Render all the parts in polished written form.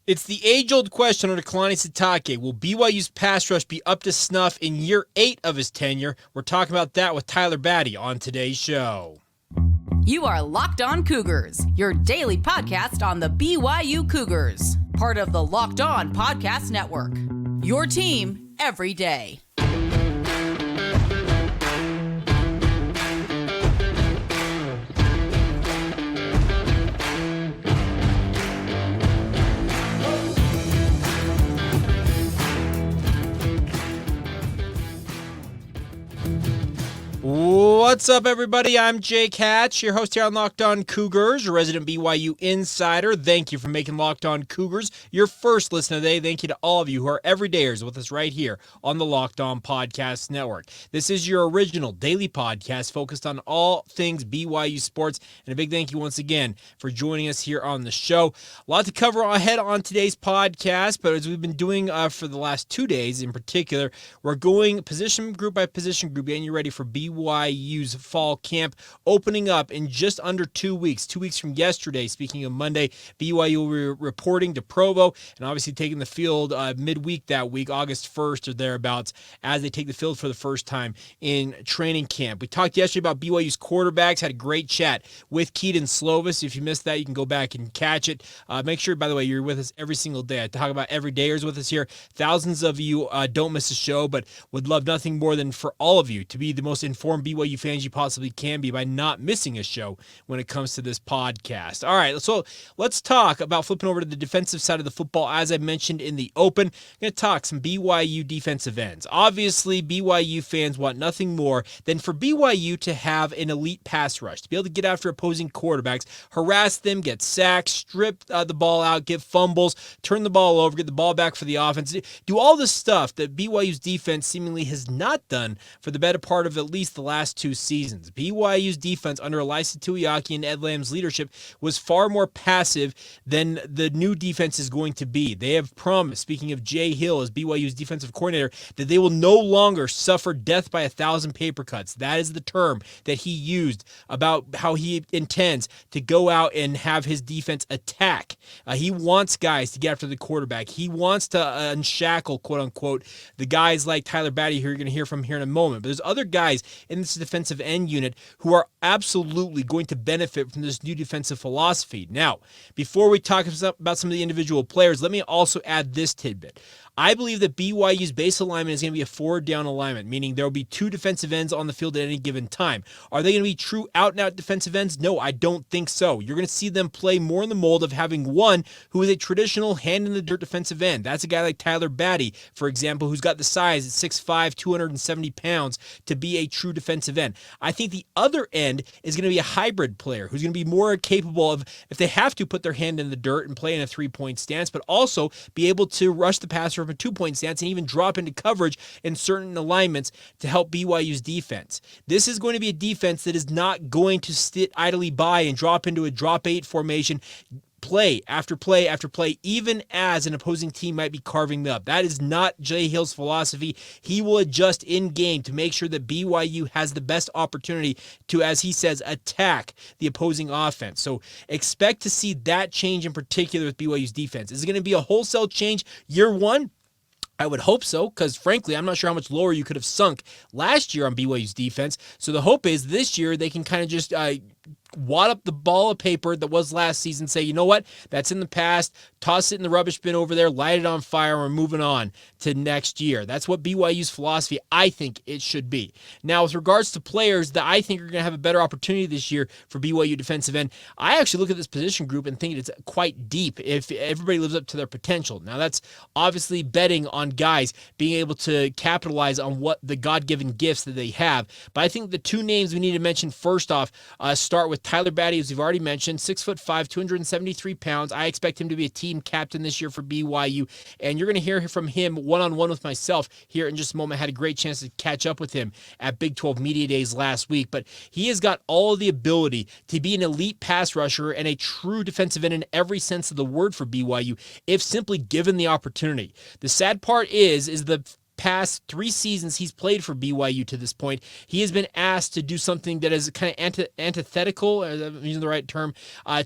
It's the age-old question under Kalani Sitake. Will BYU's pass rush be up to snuff in year 8 of his tenure? We're talking about that with Tyler Batty on today's show. You are Locked On Cougars, your daily podcast on the BYU Cougars, part of the Locked On Podcast Network. Your team every day. What's up, everybody? I'm Jake Hatch, your host here on Locked On Cougars, your resident BYU insider. Thank you for making Locked On Cougars your first listen today. Thank you to all of you who are everydayers with us right here on the Locked On Podcast Network. This is your original daily podcast focused on all things BYU sports. And a big thank you once again for joining us here on the show. A lot to cover ahead on today's podcast, but as we've been doing for the last 2 days in particular, we're going position group by position group, getting you ready for BYU's fall camp opening up in just under 2 weeks. 2 weeks from yesterday, speaking of Monday, BYU will be reporting to Provo and obviously taking the field midweek that week, August 1st or thereabouts, as they take the field for the first time in training camp. We talked yesterday about BYU's quarterbacks, had a great chat with Keaton Slovis. If you missed that, you can go back and catch it. Make sure, by the way, you're with us every single day. I talk about everydayers with us here. Thousands of you don't miss a show, but would love nothing more than for all of you to be the most informed BYU fans you possibly can be by not missing a show when it comes to this podcast. All right, so let's talk about flipping over to the defensive side of the football. As I mentioned in the open, I'm going to talk some BYU defensive ends. Obviously, BYU fans want nothing more than for BYU to have an elite pass rush, to be able to get after opposing quarterbacks, harass them, get sacks, strip the ball out, get fumbles, turn the ball over, get the ball back for the offense, do all the stuff that BYU's defense seemingly has not done for the better part of at least the last 2 seasons. BYU's defense under Elisa Tuiaki and Ed Lamb's leadership was far more passive than the new defense is going to be. They have promised, speaking of Jay Hill as BYU's defensive coordinator, that they will no longer suffer death by 1,000 paper cuts. That is the term that he used about how he intends to go out and have his defense attack. He wants guys to get after the quarterback. He wants to unshackle, quote unquote, the guys like Tyler Batty, who you're going to hear from here in a moment. But there's other guys in this defensive end unit who are absolutely going to benefit from this new defensive philosophy. Now, before we talk about some of the individual players, let me also add this tidbit. I believe that BYU's base alignment is going to be a forward-down alignment, meaning there will be 2 defensive ends on the field at any given time. Are they going to be true out-and-out defensive ends? No, I don't think so. You're going to see them play more in the mold of having one who is a traditional hand-in-the-dirt defensive end. That's a guy like Tyler Batty, for example, who's got the size at 6'5", 270 pounds to be a true defensive end. I think the other end is going to be a hybrid player who's going to be more capable of, if they have to, put their hand in the dirt and play in a 3-point stance, but also be able to rush the passer from a 2-point stance and even drop into coverage in certain alignments to help BYU's defense. This is going to be a defense that is not going to sit idly by and drop into a drop 8 formation play after play after play, even as an opposing team might be carving them up. That is not Jay Hill's philosophy. He will adjust in game to make sure that BYU has the best opportunity to, as he says, attack the opposing offense. So expect to see that change in particular with BYU's defense. Is it going to be a wholesale change year 1? I would hope so, because frankly, I'm not sure how much lower you could have sunk last year on BYU's defense. So the hope is this year they can kind of just wad up the ball of paper that was last season, say, you know what, that's in the past, toss it in the rubbish bin over there, light it on fire, and we're moving on to next year. That's what BYU's philosophy, I think it should be. Now, with regards to players that I think are going to have a better opportunity this year for BYU defensive end, I actually look at this position group and think it's quite deep if everybody lives up to their potential. Now, that's obviously betting on guys being able to capitalize on what the God-given gifts that they have. But I think the 2 names we need to mention first off start with Tyler Batty, as we've already mentioned, 6'5", 273 pounds. I expect him to be a team captain this year for BYU, and you're going to hear from him one-on-one with myself here in just a moment. I had a great chance to catch up with him at Big 12 Media Days last week, but he has got all of the ability to be an elite pass rusher and a true defensive end in every sense of the word for BYU, if simply given the opportunity. The sad part is the past 3 seasons he's played for BYU to this point, he has been asked to do something that is kind of antithetical, I'm using the right term,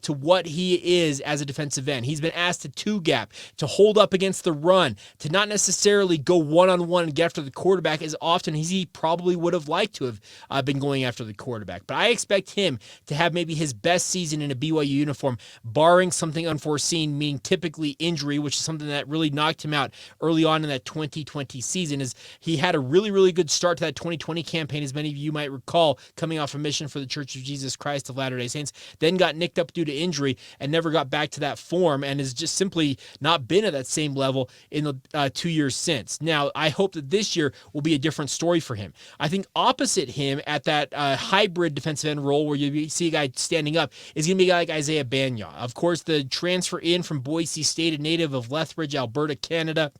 to what he is as a defensive end. He's been asked to two-gap, to hold up against the run, to not necessarily go one-on-one and get after the quarterback as often as he probably would have liked to have been going after the quarterback. But I expect him to have maybe his best season in a BYU uniform, barring something unforeseen, meaning typically injury, which is something that really knocked him out early on in that 2020 season. Is he had a really, really good start to that 2020 campaign, as many of you might recall, coming off a mission for the Church of Jesus Christ of Latter-day Saints, then got nicked up due to injury and never got back to that form, and has just simply not been at that same level in the 2 years since. Now, I hope that this year will be a different story for him. I think opposite him at that hybrid defensive end role where you see a guy standing up is going to be a guy like Isaiah Bagnah. Of course, the transfer in from Boise State, a native of Lethbridge, Alberta, Canada.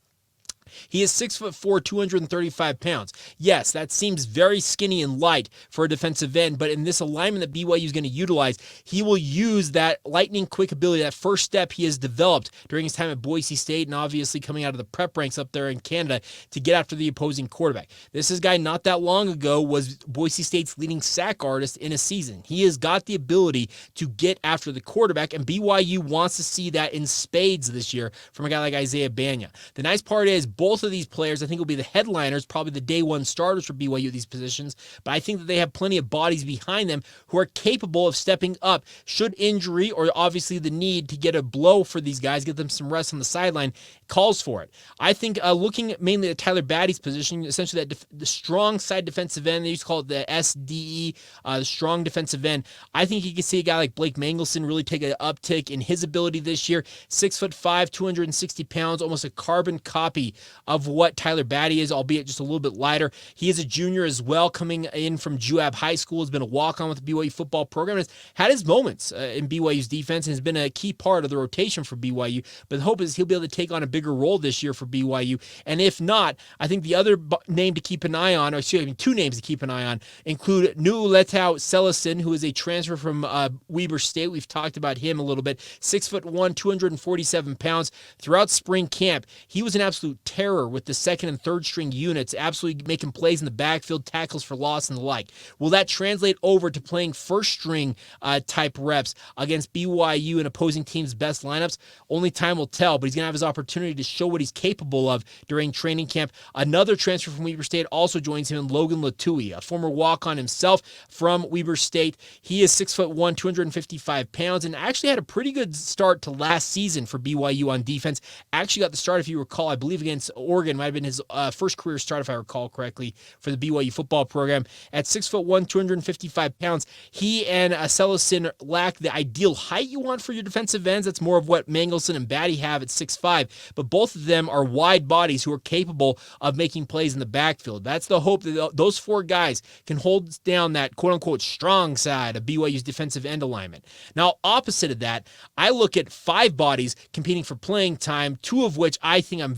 He is 6'4", 235 pounds. Yes, that seems very skinny and light for a defensive end, but in this alignment that BYU is going to utilize, he will use that lightning quick ability, that first step he has developed during his time at Boise State and obviously coming out of the prep ranks up there in Canada to get after the opposing quarterback. This is a guy not that long ago was Boise State's leading sack artist in a season. He has got the ability to get after the quarterback, and BYU wants to see that in spades this year from a guy like Isaiah Bagnah. The nice part is both of these players, I think, will be the headliners, probably the day one starters for BYU at these positions, but I think that they have plenty of bodies behind them who are capable of stepping up should injury or obviously the need to get a blow for these guys, get them some rest on the sideline, calls for it. I think looking mainly at Tyler Batty's position, essentially the strong side defensive end, they used to call it the SDE, the strong defensive end, I think you can see a guy like Blake Mangelson really take an uptick in his ability this year. 6'5", 260 pounds, almost a carbon copy of what Tyler Batty is, albeit just a little bit lighter. He is a junior as well, coming in from Juab High School, has been a walk-on with the BYU football program, has had his moments in BYU's defense and has been a key part of the rotation for BYU, but the hope is he'll be able to take on a bigger role this year for BYU, and if not, I think the other name to keep an eye on, or excuse me, 2 names to keep an eye on, include Nuuletau Selison, who is a transfer from Weber State. We've talked about him a little bit. 6'1", 247 pounds. Throughout spring camp, he was an absolute terror with the second and third string units, absolutely making plays in the backfield, tackles for loss and the like. Will that translate over to playing first string type reps against BYU and opposing teams' best lineups? Only time will tell, but he's going to have his opportunity to show what he's capable of during training camp. Another transfer from Weber State also joins him in Logan Latui, a former walk-on himself from Weber State. He is 6'1", 255 pounds, and actually had a pretty good start to last season for BYU on defense. Actually got the start, if you recall, I believe against Oregon, might have been his first career start, if I recall correctly, for the BYU football program. At 6'1", 255 pounds, he and Selison lack the ideal height you want for your defensive ends. That's more of what Mangelson and Batty have at 6'5", but both of them are wide bodies who are capable of making plays in the backfield. That's the hope that those 4 guys can hold down that quote-unquote strong side of BYU's defensive end alignment. Now, opposite of that, I look at 5 bodies competing for playing time, 2 of which I think I'm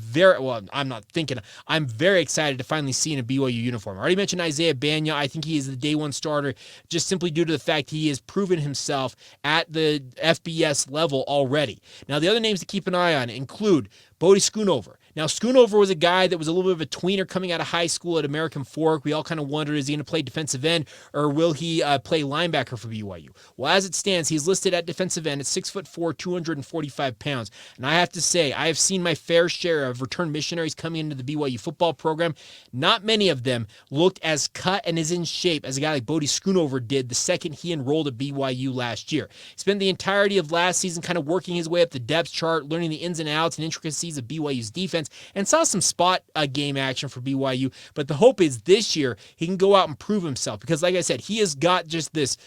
very excited to finally see in a BYU uniform. I already mentioned Isaiah Bagnah. I think he is the day one starter just simply due to the fact he has proven himself at the FBS level already. Now, the other names to keep an eye on include Bodie Schoonover. Now, Schoonover was a guy that was a little bit of a tweener coming out of high school at American Fork. We all kind of wondered, is he going to play defensive end or will he play linebacker for BYU? Well, as it stands, he's listed at defensive end at 6'4", 245 pounds. And I have to say, I have seen my fair share of return missionaries coming into the BYU football program. Not many of them looked as cut and as in shape as a guy like Bodie Schoonover did the second he enrolled at BYU last year. He spent the entirety of last season kind of working his way up the depth chart, learning the ins and outs and intricacies of BYU's defense, and saw some spot game action for BYU. But the hope is this year he can go out and prove himself because, like I said, he has got just this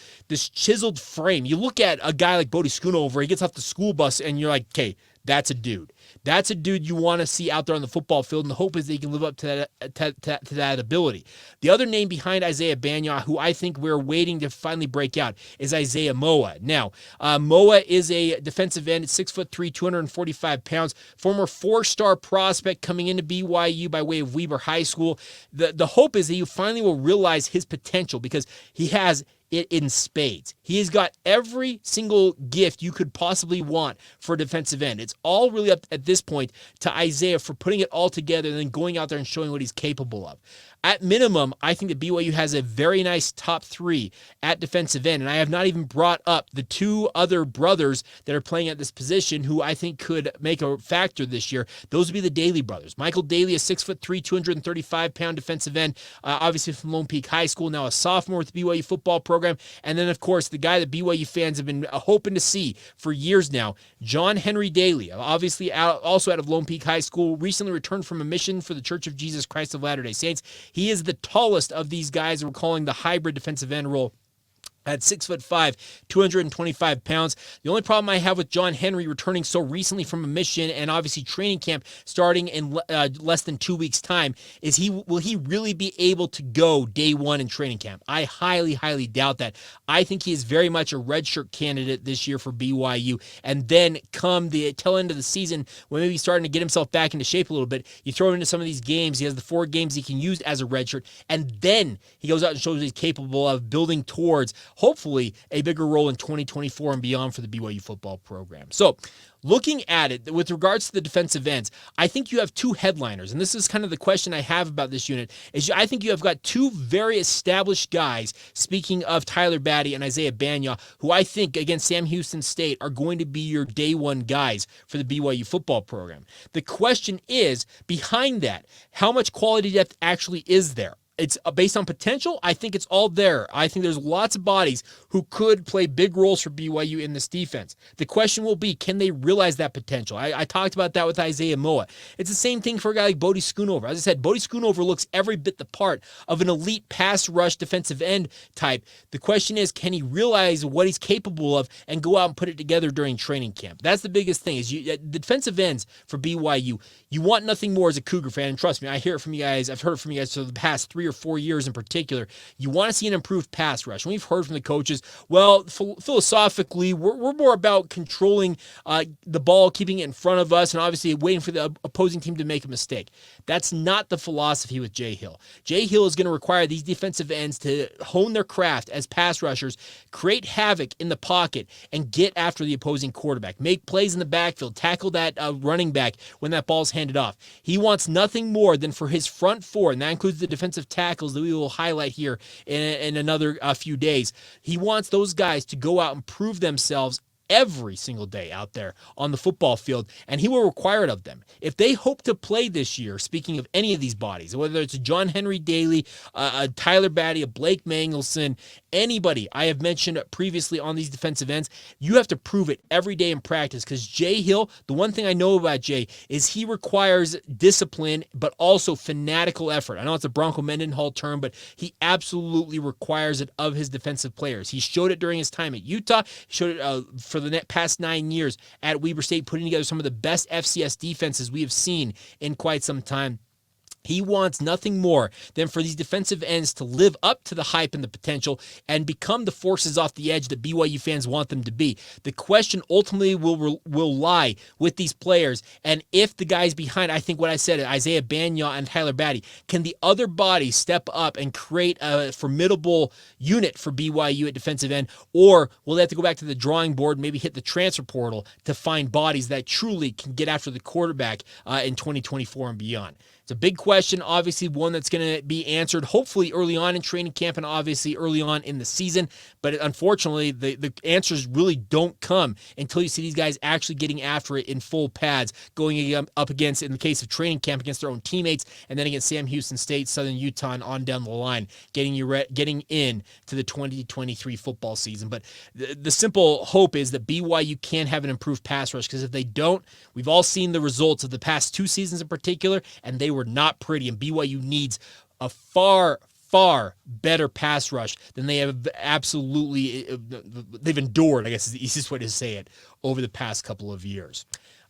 chiseled frame. You look at a guy like Bodie Schoonover, he gets off the school bus and you're like, okay, that's a dude. That's a dude you want to see out there on the football field, and the hope is that he can live up to that ability. The other name behind Isaiah Bagnah, who I think we're waiting to finally break out, is Isaiah Moa. Now, Moa is a defensive end at 6'3", 245 pounds, former 4-star prospect coming into BYU by way of Weber High School. The hope is that you finally will realize his potential because he has it in spades. He has got every single gift you could possibly want for a defensive end. It's all really up at this point to Isaiah for putting it all together and then going out there and showing what he's capable of. At minimum, I think that BYU has a very nice top three at defensive end, and I have not even brought up the two other brothers that are playing at this position who I think could make a factor this year. Those would be the Daly brothers. Michael Daly, a 6'3", 235-pound defensive end, obviously from Lone Peak High School, now a sophomore with the BYU football program, and then, of course, the guy that BYU fans have been hoping to see for years now, John Henry Daly, obviously also out of Lone Peak High School, recently returned from a mission for the Church of Jesus Christ of Latter-day Saints. He is the tallest of these guys we're calling the hybrid defensive end role. At 6'5", 225 pounds. The only problem I have with John Henry returning so recently from a mission and obviously training camp starting in less than 2 weeks' time is will he really be able to go day one in training camp? I highly, highly doubt that. I think he is very much a redshirt candidate this year for BYU. And then come the tail end of the season, when maybe he's starting to get himself back into shape a little bit, you throw him into some of these games. He has the 4 games he can use as a redshirt, and then he goes out and shows what he's capable of building towards hopefully a bigger role in 2024 and beyond for the BYU football program. So looking at it with regards to the defensive ends, I think you have two headliners, and this is kind of the question I have about this unit, is I think you have got two very established guys, speaking of Tyler Batty and Isaiah Bagnah, who I think against Sam Houston State are going to be your day one guys for the BYU football program. The question is, behind that, how much quality depth actually is there? It's based on potential. I think it's all there. I think there's lots of bodies who could play big roles for BYU in this defense. The question will be, can they realize that potential? I talked about that with Isaiah Moa. It's the same thing for a guy like Bodie Schoonover. As I said, Bodie Schoonover looks every bit the part of an elite pass rush defensive end type. The question is, can he realize what he's capable of and go out and put it together during training camp? That's the biggest thing. Is the defensive ends for BYU, you want nothing more as a Cougar fan, and trust me, I hear it from you guys. I've heard it from you guys for the past 3 or 4 years in particular. You want to see an improved pass rush. And we've heard from the coaches, well, philosophically, we're more about controlling the ball, keeping it in front of us, and obviously waiting for the opposing team to make a mistake. That's not the philosophy with Jay Hill. Jay Hill is going to require these defensive ends to hone their craft as pass rushers, create havoc in the pocket, and get after the opposing quarterback. Make plays in the backfield, tackle that running back when that ball's handed off. He wants nothing more than for his front four, and that includes the defensive tackles that we will highlight here in another few days. He wants those guys to go out and prove themselves every single day out there on the football field, and he will require it of them. If they hope to play this year, speaking of any of these bodies, whether it's a John Henry Daly, a Tyler Batty, a Blake Mangelson, anybody I have mentioned previously on these defensive ends, you have to prove it every day in practice, because Jay Hill, the one thing I know about Jay is he requires discipline, but also fanatical effort. I know it's a Bronco Mendenhall term, but he absolutely requires it of his defensive players. He showed it during his time at Utah. He showed it for the past 9 years at Weber State, putting together some of the best FCS defenses we have seen in quite some time. He wants nothing more than for these defensive ends to live up to the hype and the potential and become the forces off the edge that BYU fans want them to be. The question ultimately will lie with these players, and if the guys behind, I think what I said, Isaiah Bagnah and Tyler Batty, can the other bodies step up and create a formidable unit for BYU at defensive end, or will they have to go back to the drawing board, maybe hit the transfer portal to find bodies that truly can get after the quarterback in 2024 and beyond? It's a big question, obviously one that's going to be answered hopefully early on in training camp and obviously early on in the season. But unfortunately, the answers really don't come until you see these guys actually getting after it in full pads, going up against, in the case of training camp, against their own teammates, and then against Sam Houston State, Southern Utah, and on down the line, getting in to the 2023 football season. But the simple hope is that BYU can have an improved pass rush, because if they don't, we've all seen the results of the past 2 seasons in particular, and they were not pretty, and BYU needs a far better pass rush than they have they've endured, I guess is the easiest way to say it, over the past couple of years.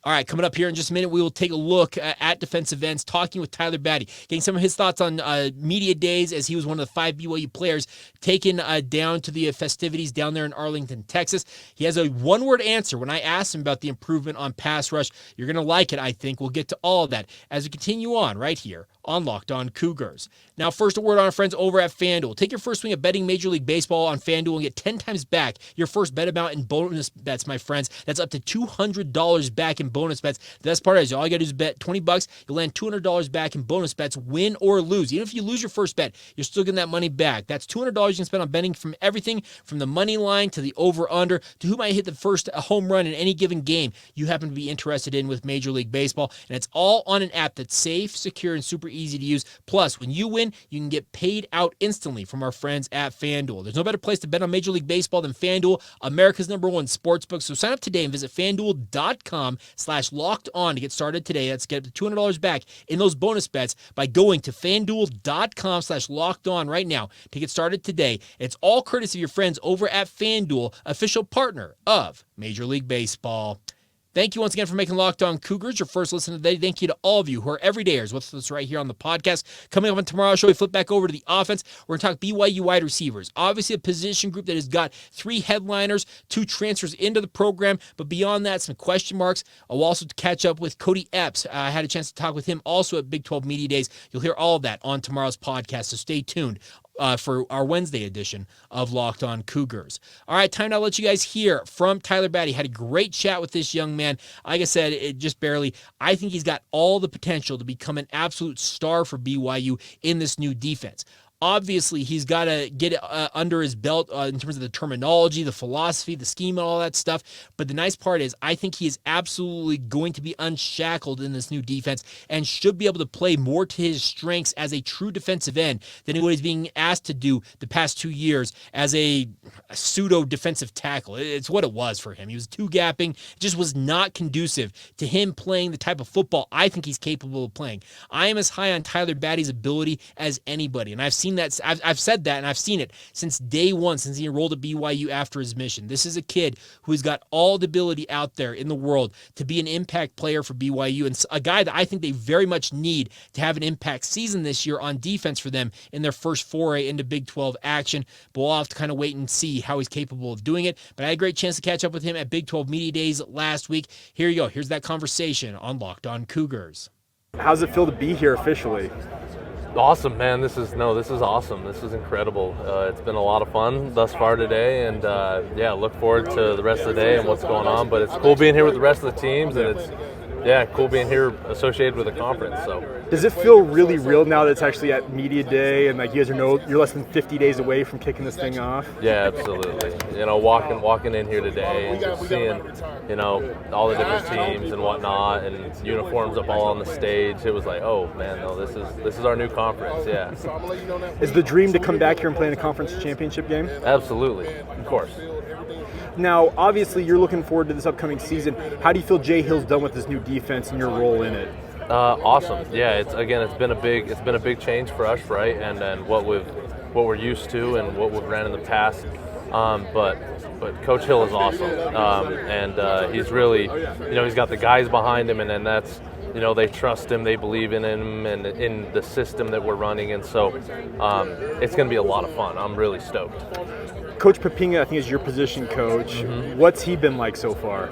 All right, coming up here in just a minute, we will take a look at defensive ends, talking with Tyler Batty, getting some of his thoughts on media days as he was one of the 5 BYU players taken down to the festivities down there in Arlington, Texas. He has a one-word answer when I asked him about the improvement on pass rush. You're going to like it, I think. We'll get to all of that as we continue on right here on Locked On Cougars. Now, first, a word on our friends over at FanDuel. Take your first swing at betting Major League Baseball on FanDuel and get 10 times back your first bet amount in bonus bets, my friends. That's up to $200 back in bonus bets. The best part is all you got to do is bet $20. You'll land $200 back in bonus bets, win or lose. Even if you lose your first bet, you're still getting that money back. That's $200 you can spend on betting from everything from the money line to the over-under to who might hit the first home run in any given game you happen to be interested in with Major League Baseball. And it's all on an app that's safe, secure, and super easy to use. Plus, when you win, you can get paid out instantly from our friends at FanDuel. There's no better place to bet on Major League Baseball than FanDuel, America's #1 sportsbook. So sign up today and visit FanDuel.com/lockedon to get started today. That's get up to $200 back in those bonus bets by going to FanDuel.com/lockedon right now to get started today. It's all courtesy of your friends over at FanDuel, official partner of Major League Baseball. Thank you once again for making Locked On Cougars your first listen of the day. Thank you to all of you who are everydayers with us right here on the podcast. Coming up on tomorrow's show, we flip back over to the offense. We're going to talk BYU wide receivers. Obviously, a position group that has got 3 headliners, 2 transfers into the program, but beyond that, some question marks. I'll also catch up with Cody Epps. I had a chance to talk with him also at Big 12 Media Days. You'll hear all of that on tomorrow's podcast, so stay tuned for our Wednesday edition of Locked On Cougars. All right, time to let you guys hear from Tyler Batty. Had a great chat with this young man. Like I said, it just barely. I think he's got all the potential to become an absolute star for BYU in this new defense. Obviously, he's got to get it under his belt in terms of the terminology, the philosophy, the scheme, and all that stuff. But the nice part is I think he is absolutely going to be unshackled in this new defense and should be able to play more to his strengths as a true defensive end than what he's being asked to do the past 2 years as a pseudo-defensive tackle. It's what it was for him. He was two-gapping. It just was not conducive to him playing the type of football I think he's capable of playing. I am as high on Tyler Batty's ability as anybody, and I've seen that. I've said that, and I've seen it since day one, since he enrolled at BYU after his mission. This is a kid who's got all the ability out there in the world to be an impact player for BYU, and a guy that I think they very much need to have an impact season this year on defense for them in their first foray into Big 12 action. But we'll have to kind of wait and see how he's capable of doing it. But I had a great chance to catch up with him at Big 12 Media Days last week. Here you go. Here's that conversation on Locked On Cougars. How's it feel to be here officially? Awesome, man. This is awesome. This is incredible. It's been a lot of fun thus far today, and look forward to the rest of the day and what's going on. But it's cool being here with the rest of the teams, and it's cool being here associated with the conference. So, does it feel really real now that it's actually at Media Day and like you guys you're less than 50 days away from kicking this thing off? Yeah, absolutely. Walking in here today and just seeing, all the different teams and whatnot, and uniforms up all on the stage. It was like, oh man, no, this is our new conference. Yeah. Is the dream to come back here and play in a conference championship game? Absolutely, of course. Now, obviously, you're looking forward to this upcoming season. How do you feel Jay Hill's done with this new defense and your role in it? Awesome. Yeah, it's been a big change for us, right? And what we're used to and what we've ran in the past. But Coach Hill is awesome, and he's really, he's got the guys behind him, and then that's, they trust him, they believe in him, and in the system that we're running, and so it's going to be a lot of fun. I'm really stoked. Coach Papinga, I think, is your position coach. Mm-hmm. What's he been like so far?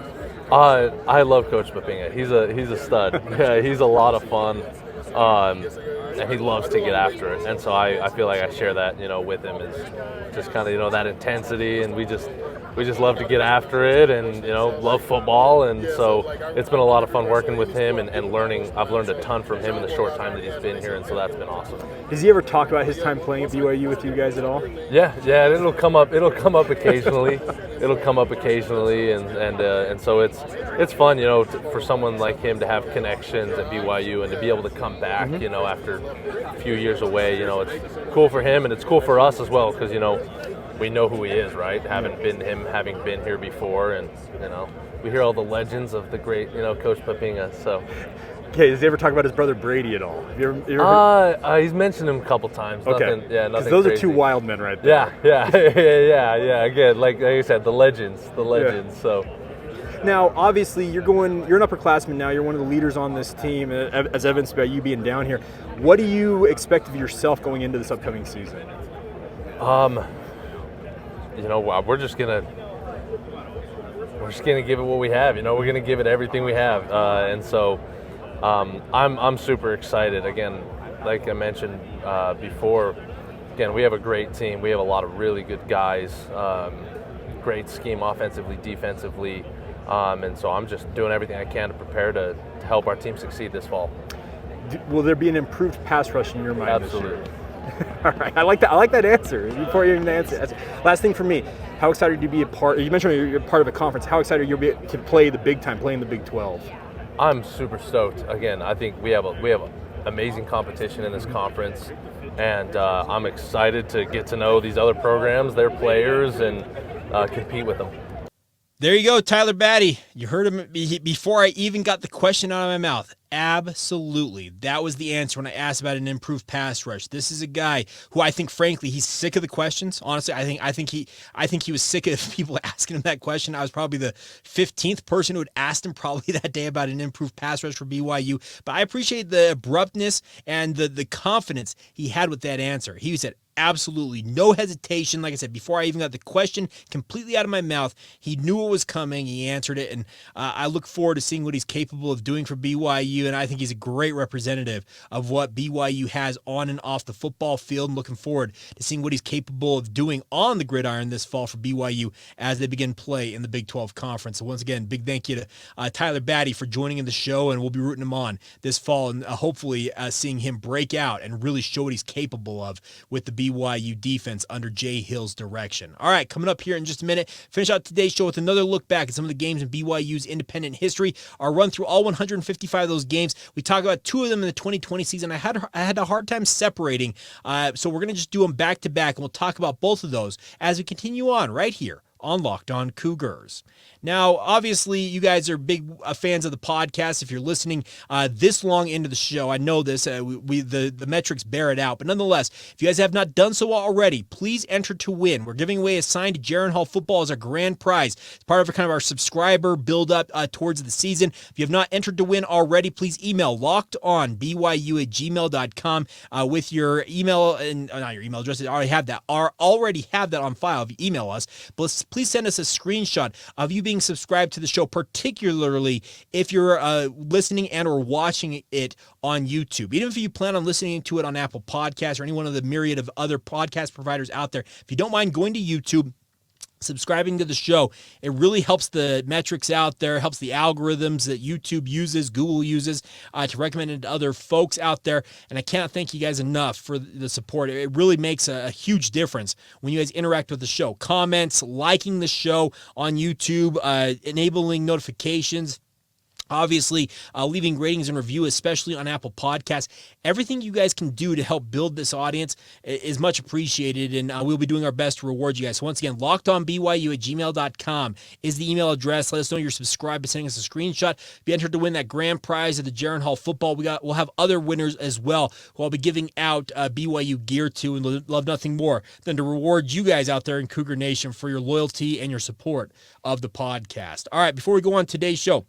I love Coach Papinga. He's a stud. Yeah, he's a lot of fun, and he loves to get after it. And so I feel like I share that, with him, is just kind of, that intensity, and we just love to get after it, and love football, and so it's been a lot of fun working with him and learning. I've learned a ton from him in the short time that he's been here, and so that's been awesome. Does he ever talk about his time playing at BYU with you guys at all? Yeah, it'll come up occasionally. and so it's fun, for someone like him to have connections at BYU and to be able to come back, after a few years away. It's cool for him, and it's cool for us as well, because we know who he is, right? Having been here before, and we hear all the legends of the great, Coach Papinga. So, okay, does he ever talk about his brother Brady at all? Have you ever heard? He's mentioned him a couple times. Okay, nothing those crazy. are two wild men right there. Yeah. Again, like I said, the legends. Yeah. So. Now, obviously, you're an upperclassman now. You're one of the leaders on this team, as evidenced by you being down here. What do you expect of yourself going into this upcoming season? We're just gonna give it what we have. We're gonna give it everything we have, and so I'm super excited. Again, like I mentioned before, again, we have a great team. We have a lot of really good guys. Great scheme offensively, defensively. And so I'm just doing everything I can to prepare to help our team succeed this fall. Will there be an improved pass rush in your mind Absolutely. this year? All right, I like that answer. Before you even answer, last thing for me, how excited are you to be a part? You mentioned you're part of a conference. How excited are you to play the big time, playing the Big 12? I'm super stoked. Again, I think we have amazing competition in this conference, and I'm excited to get to know these other programs, their players, and compete with them. There you go, Tyler Batty. You heard him before I even got the question out of my mouth. Absolutely. That was the answer when I asked about an improved pass rush. This is a guy who I think, frankly, he's sick of the questions. Honestly, I think he was sick of people asking him that question. I was probably the 15th person who had asked him probably that day about an improved pass rush for BYU. But I appreciate the abruptness and the confidence he had with that answer. He said, absolutely, no hesitation. Like I said, before I even got the question completely out of my mouth, he knew it was coming. He answered it, and I look forward to seeing what he's capable of doing for BYU, and I think he's a great representative of what BYU has on and off the football field. I'm looking forward to seeing what he's capable of doing on the gridiron this fall for BYU as they begin play in the Big 12 Conference. So once again, big thank you to Tyler Batty for joining in the show, and we'll be rooting him on this fall, and hopefully seeing him break out and really show what he's capable of with the BYU defense under Jay Hill's direction. All right, coming up here in just a minute, finish out today's show with another look back at some of the games in BYU's independent history. Our run through all 155 of those games. We talk about two of them in the 2020 season. I had a hard time separating, so we're going to just do them back to back, and we'll talk about both of those as we continue on right here on Locked On Cougars. Now, obviously, you guys are big fans of the podcast. If you're listening this long into the show, I know this. The metrics bear it out. But nonetheless, if you guys have not done so already, please enter to win. We're giving away a signed Jaron Hall football as our grand prize. It's part of kind of our subscriber build-up towards the season. If you have not entered to win already, please email lockedonbyu@gmail.com with your email, and not your email address. I already have that on file if you email us. But please send us a screenshot of you being subscribed to the show, particularly if you're listening and or watching it on YouTube. Even if you plan on listening to it on Apple Podcasts or any one of the myriad of other podcast providers out there, if you don't mind going to YouTube, subscribing to the show, it really helps the metrics out there, helps the algorithms that YouTube uses, Google uses to recommend it to other folks out there. And I cannot thank you guys enough for the support. It really makes a huge difference when you guys interact with the show. Comments, liking the show on YouTube, enabling notifications. Obviously, leaving ratings and review, especially on Apple Podcasts. Everything you guys can do to help build this audience is much appreciated, and we'll be doing our best to reward you guys. So once again, lockedonbyu@gmail.com is the email address. Let us know you're subscribed by sending us a screenshot. If you entered to win that grand prize of the Jaron Hall football, we'll have other winners as well who I'll be giving out BYU gear to, and love nothing more than to reward you guys out there in Cougar Nation for your loyalty and your support of the podcast. All right, before we go on today's show,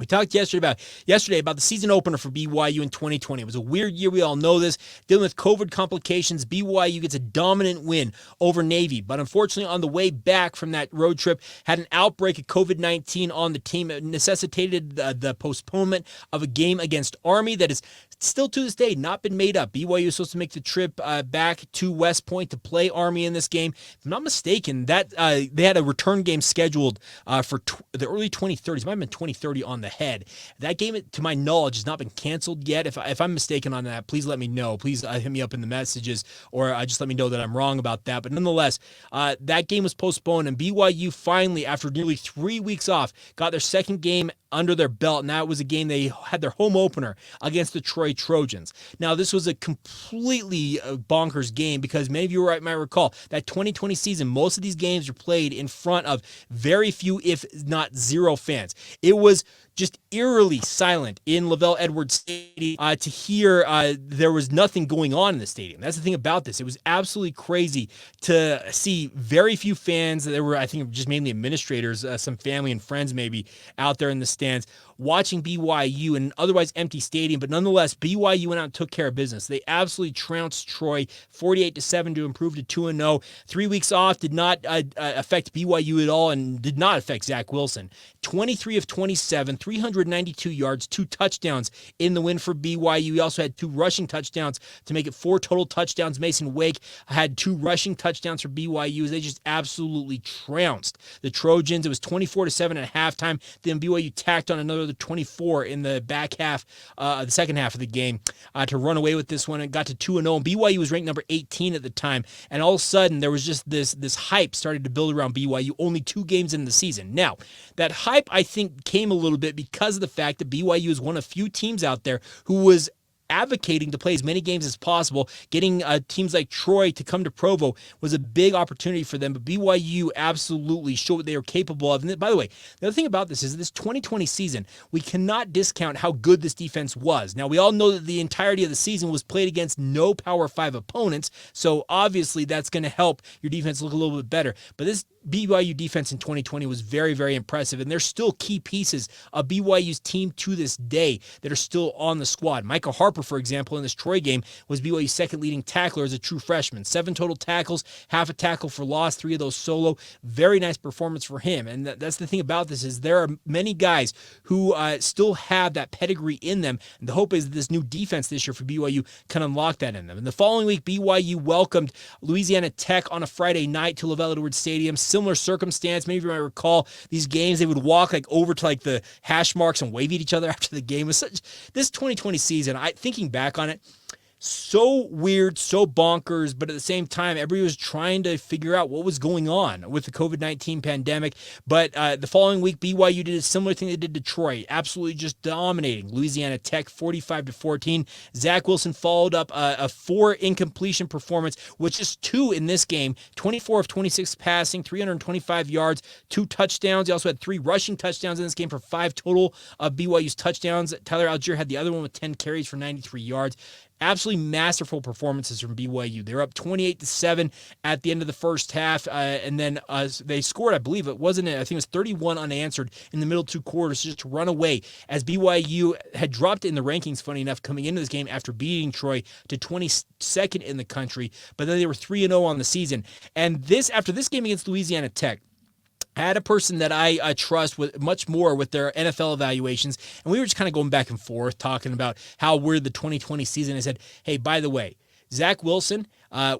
we talked yesterday about the season opener for BYU in 2020. It was a weird year. We all know this. Dealing with COVID complications, BYU gets a dominant win over Navy. But unfortunately, on the way back from that road trip, had an outbreak of COVID-19 on the team. It necessitated the postponement of a game against Army that is still to this day not been made up. BYU is supposed to make the trip back to West Point to play Army in this game. If I'm not mistaken, that they had a return game scheduled for the early 2030s. It might have been 2030 on the head. That game, to my knowledge, has not been canceled yet. If I'm mistaken on that, please let me know. Please hit me up in the messages, or just let me know that I'm wrong about that. But nonetheless, that game was postponed, and BYU finally, after nearly 3 weeks off, got their second game under their belt, and that was a game they had their home opener against the Troy Trojans. Now, this was a completely bonkers game because many of you might recall that 2020 season, most of these games were played in front of very few, if not zero fans. It was just eerily silent in Lavelle Edwards Stadium to hear there was nothing going on in the stadium. That's the thing about this. It was absolutely crazy to see very few fans. There were, I think, just mainly administrators, some family and friends maybe out there in the stands watching BYU in an otherwise empty stadium, but nonetheless, BYU went out and took care of business. They absolutely trounced Troy 48-7 to improve to 2-0. 3 weeks off did not affect BYU at all and did not affect Zach Wilson. 23 of 27, 392 yards, 2 touchdowns in the win for BYU. He also had 2 rushing touchdowns to make it 4 total touchdowns. Mason Wake had 2 rushing touchdowns for BYU. They just absolutely trounced the Trojans. It was 24-7 at halftime. Then BYU tacked on another 24 in the back half, the second half of the game to run away with this one. It got to 2-0, and BYU was ranked number 18 at the time. And all of a sudden, there was just this hype started to build around BYU only 2 games in the season. Now, that hype, I think, came a little bit because of the fact that BYU is one of few teams out there who was advocating to play as many games as possible. Getting teams like Troy to come to Provo was a big opportunity for them, but BYU absolutely showed what they were capable of. And by the way, the other thing about this is this 2020 season, we cannot discount how good this defense was. Now, we all know that the entirety of the season was played against no Power 5 opponents, so obviously that's going to help your defense look a little bit better. But this BYU defense in 2020 was very, very impressive, and there's still key pieces of BYU's team to this day that are still on the squad. Michael Harper, for example, in this Troy game, was BYU's second leading tackler as a true freshman. 7 total tackles, half a tackle for loss, 3 of those solo. Very nice performance for him, and that's the thing about this is there are many guys who still have that pedigree in them, and the hope is that this new defense this year for BYU can unlock that in them. And the following week, BYU welcomed Louisiana Tech on a Friday night to Lavelle Edwards Stadium. Similar circumstance. Many of you might recall these games. They would walk over to the hash marks and wave at each other after the game. It was this 2020 season, thinking back on it, so weird, so bonkers, but at the same time, everybody was trying to figure out what was going on with the COVID-19 pandemic. But the following week, BYU did a similar thing they did to Troy, absolutely just dominating Louisiana Tech 45-14. Zach Wilson followed up a 4 incompletion performance with just 2 in this game, 24 of 26 passing, 325 yards, 2 touchdowns. He also had 3 rushing touchdowns in this game for 5 total of BYU's touchdowns. Tyler Algier had the other one with 10 carries for 93 yards. Absolutely masterful performances from BYU. They're up 28-7 at the end of the first half, and then they scored, I believe it was 31 unanswered in the middle 2 quarters just to run away as BYU had dropped in the rankings, funny enough, coming into this game after beating Troy to 22nd in the country, but then they were 3-0 on the season. And after this game against Louisiana Tech, I had a person that I trust with much more with their NFL evaluations, and we were just kind of going back and forth talking about how weird the 2020 season is. I said, hey, by the way, Zach Wilson,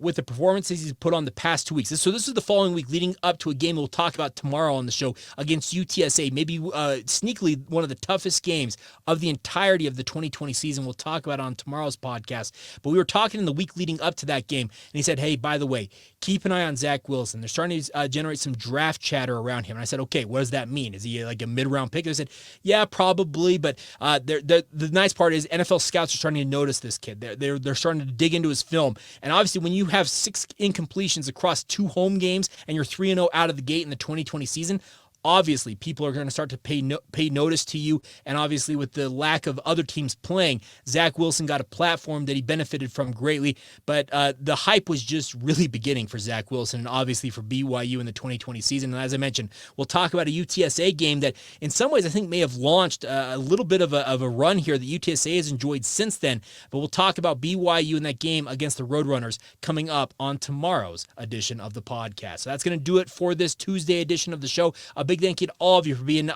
with the performances he's put on the past 2 weeks. So this is the following week leading up to a game we'll talk about tomorrow on the show against UTSA, maybe sneakily one of the toughest games of the entirety of the 2020 season. We'll talk about it on tomorrow's podcast. But we were talking in the week leading up to that game, and he said, hey, by the way, keep an eye on Zach Wilson. They're starting to generate some draft chatter around him. And I said, okay, what does that mean? Is he like a mid-round pick? And I said, yeah, probably. But the nice part is NFL scouts are starting to notice this kid. They're starting to dig into his film. And obviously, when you have 6 incompletions across 2 home games and you're 3-0 out of the gate in the 2020 season, obviously people are going to start to pay notice to you. And obviously with the lack of other teams playing, Zach Wilson got a platform that he benefited from greatly. But the hype was just really beginning for Zach Wilson and obviously for BYU in the 2020 season. And as I mentioned, we'll talk about a UTSA game that in some ways I think may have launched a little bit of a run here that UTSA has enjoyed since then. But we'll talk about BYU in that game against the Roadrunners coming up on tomorrow's edition of the podcast. So that's going to do it for this Tuesday edition of the show. A big thank you to all of you for being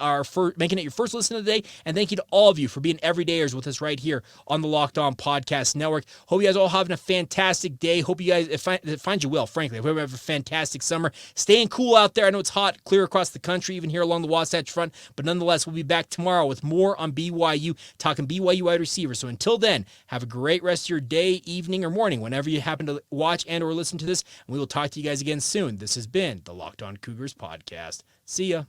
making it your first listen of the day, and thank you to all of you for being everydayers with us right here on the Locked On Podcast Network. Hope you guys all having a fantastic day. Hope you guys it finds you well, frankly. Hope you have a fantastic summer. Staying cool out there. I know it's hot, clear across the country, even here along the Wasatch Front, but nonetheless, we'll be back tomorrow with more on BYU, talking BYU wide receivers. So until then, have a great rest of your day, evening, or morning, whenever you happen to watch and or listen to this, and we will talk to you guys again soon. This has been the Locked On Cougars Podcast. See ya.